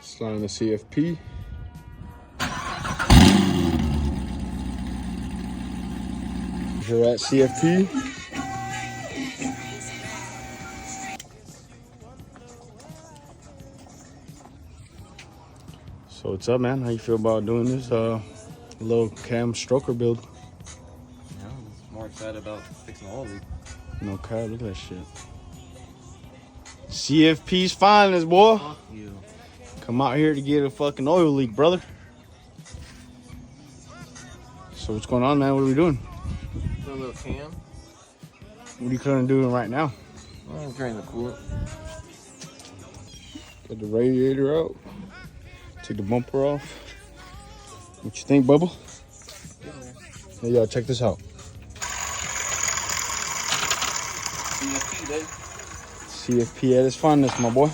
Sliding the CFP. Here at CFP. So what's up, man? How you feel about doing this little cam stroker build? Yeah, I'm more excited about fixing the oil leak. No cap, look at that shit. CFP's finest, boy. Fuck you. Come out here to get a fucking oil leak, brother. So what's going on, man? What are we doing? Put a little cam. What are you currently doing right now? I'm drain the coolant. Get the radiator out. Take the bumper off. What you think, Bubba? Hey, y'all, check this out. CFP, baby. CFP at its finest, my boy.